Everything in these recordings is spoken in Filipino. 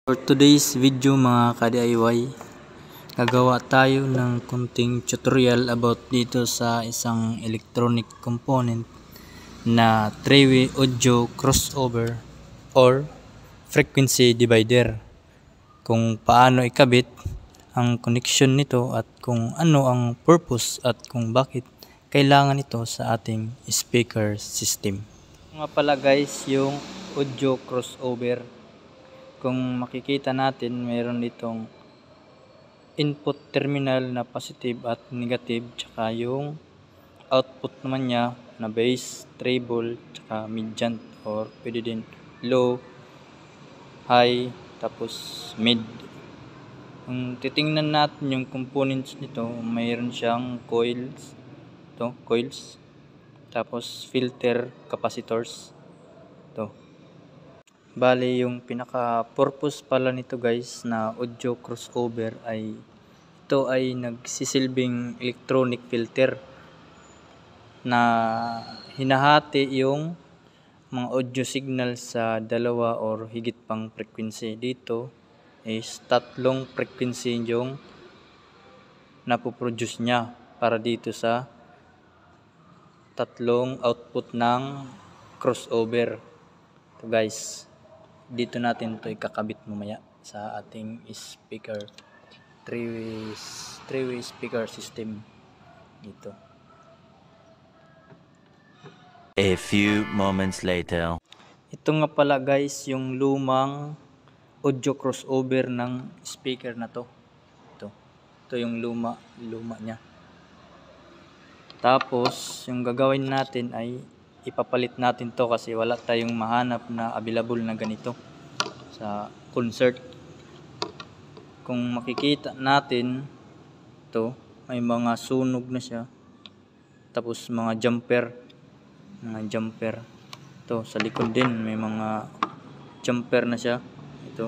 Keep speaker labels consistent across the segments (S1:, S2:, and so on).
S1: For today's video mga ka-DIY, gagawa tayo ng kunting tutorial about dito sa isang electronic component na 3-way audio crossover or frequency divider. Kung paano ikabit ang connection nito at kung ano ang purpose at kung bakit kailangan ito sa ating speaker system. Nga pala guys, yung audio crossover. Kung makikita natin, mayroon ditong input terminal na positive at negative, tsaka yung output naman niya na bass, treble, tsaka mid-jant or pwede din low, high, tapos mid. Kung titingnan natin yung components nito, mayroon siyang coils, tapos filter capacitors. Bali, yung pinaka-purpose pala nito guys na audio crossover ay ito ay nagsisilbing electronic filter na hinahati yung mga audio signal sa dalawa or higit pang frequency. Dito is 3 frequency yung napoproduce niya para dito sa 3 output ng crossover. Ito guys, dito natin ito ikakabit mamaya sa ating speaker, 3-way speaker system dito.
S2: A few moments later.
S1: Ito nga pala guys yung lumang audio crossover ng speaker na to. Ito yung luma niya. Tapos yung gagawin natin ay ipapalit natin to kasi wala tayong mahanap na available na ganito sa concert. Kung makikita natin to, may mga sunog na siya, tapos mga jumper to sa likod din, may mga jumper na siya ito,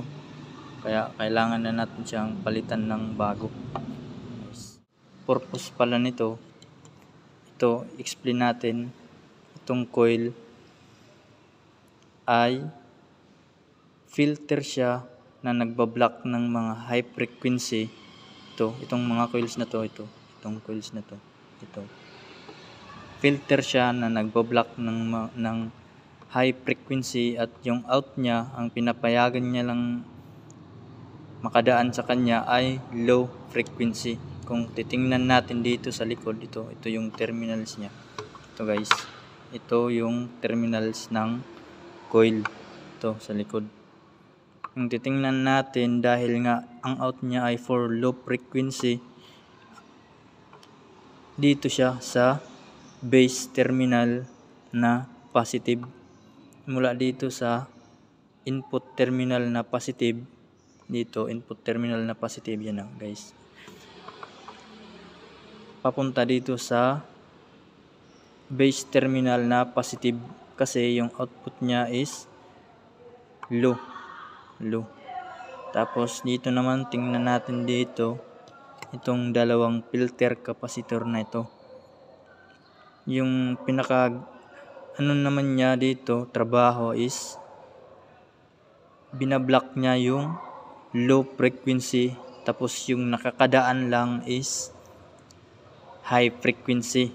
S1: kaya kailangan na natin siyang palitan ng bago. Purpose pala nito, ito explain natin. Itong coil ay filter siya na nagbablock ng mga high frequency. Itong mga coils na to, itong coils na to, filter siya na nagbablock ng high frequency, at yung out niya, ang pinapayagan niya lang makadaan sa kanya ay low frequency. Kung titingnan natin dito sa likod, ito yung terminals niya. Ito guys, ito yung terminals ng coil, ito sa likod. Kung titingnan natin, dahil nga ang out niya ay for low frequency, dito siya sa base terminal na positive. Mula dito sa input terminal na positive, dito input terminal na positive, yan na guys, papunta dito sa base terminal na positive kasi yung output niya is low. Tapos dito naman, tingnan natin dito itong dalawang filter capacitor na ito. Yung pinaka naman niya dito trabaho is binablock niya yung low frequency, tapos yung nakakadaan lang is high frequency.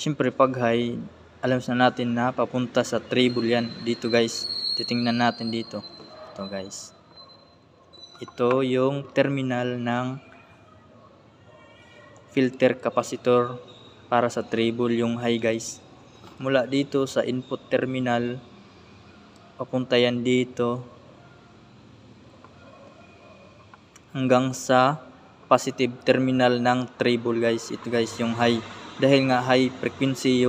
S1: Siyempre pag high, alam na natin na papunta sa treble yan. Dito guys, titingnan natin dito. Ito guys, ito yung terminal ng filter capacitor para sa treble, yung high guys. Mula dito sa input terminal, papunta yan dito hanggang sa positive terminal ng treble guys. Ito guys yung high, dahil nga high frequency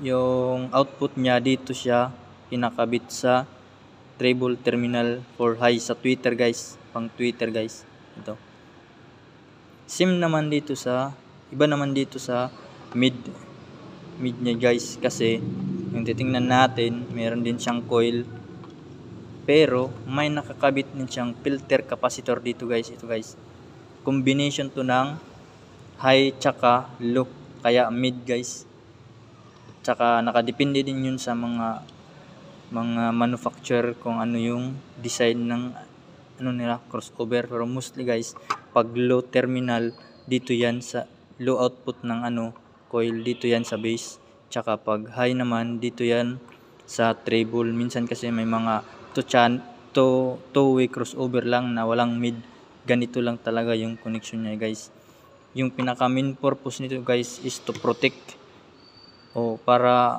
S1: yung output niya, dito siya kinakabit sa treble terminal for high sa tweeter guys, pang tweeter guys. Ito same naman dito sa iba naman dito sa mid niya guys, kasi yung titingnan natin, meron din siyang coil pero may nakakabit din siyang filter capacitor dito guys. Ito guys, combination to ng high tsaka low, kaya mid guys. Tsaka nakadepende din yun sa mga mga manufacturer kung ano yung design ng ano nila crossover, pero mostly guys pag low terminal dito yan sa low output ng coil, dito yan sa base, tsaka pag high naman dito yan sa treble. Minsan kasi may mga two-way crossover lang na walang mid, ganito lang talaga yung connection niya guys. Yung pinaka main purpose nito guys is to protect o para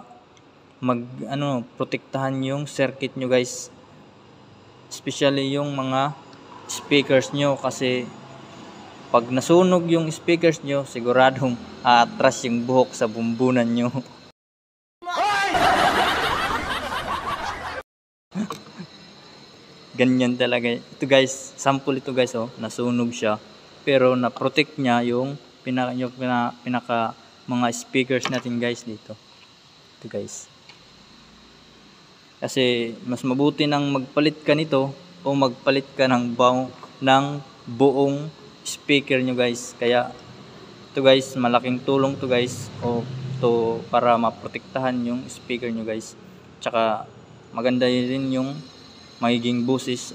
S1: protektahan yung circuit nyo guys, especially yung mga speakers nyo, kasi pag nasunog yung speakers nyo siguradong aatras yung buhok sa bumbunan nyo. Ganyan talaga ito guys, sample ito guys, nasunog siya pero na-protect niya yung pinaka mga speakers natin guys dito. Ito guys, kasi mas mabuti nang magpalit ka nito o magpalit ka ng buong speaker nyo guys. Kaya ito guys, malaking tulong to guys para maprotektahan yung speaker nyo guys. Tsaka maganda din yung magiging boses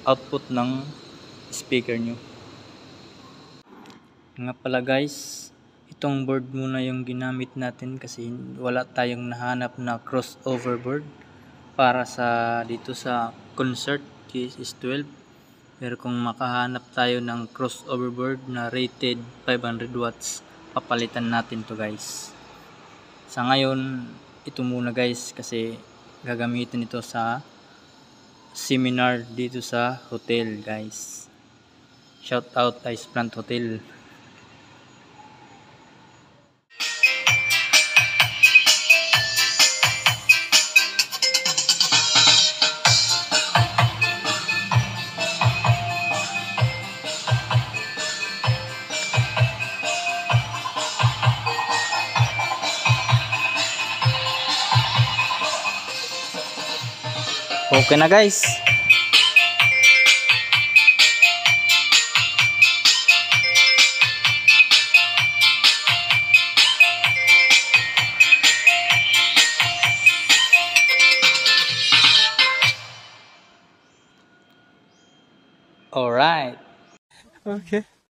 S1: output ng speaker nyo. Nga pala guys, itong board muna yung ginamit natin kasi wala tayong nahanap na crossover board para sa dito sa concert KS12. Pero kung makahanap tayo ng crossover board na rated 500 watts, papalitan natin to guys. Sa ngayon, ito muna guys kasi gagamitin ito sa seminar dito sa hotel guys. Shout out Ice Plant Hotel. Okay na guys. All right.
S3: Okay.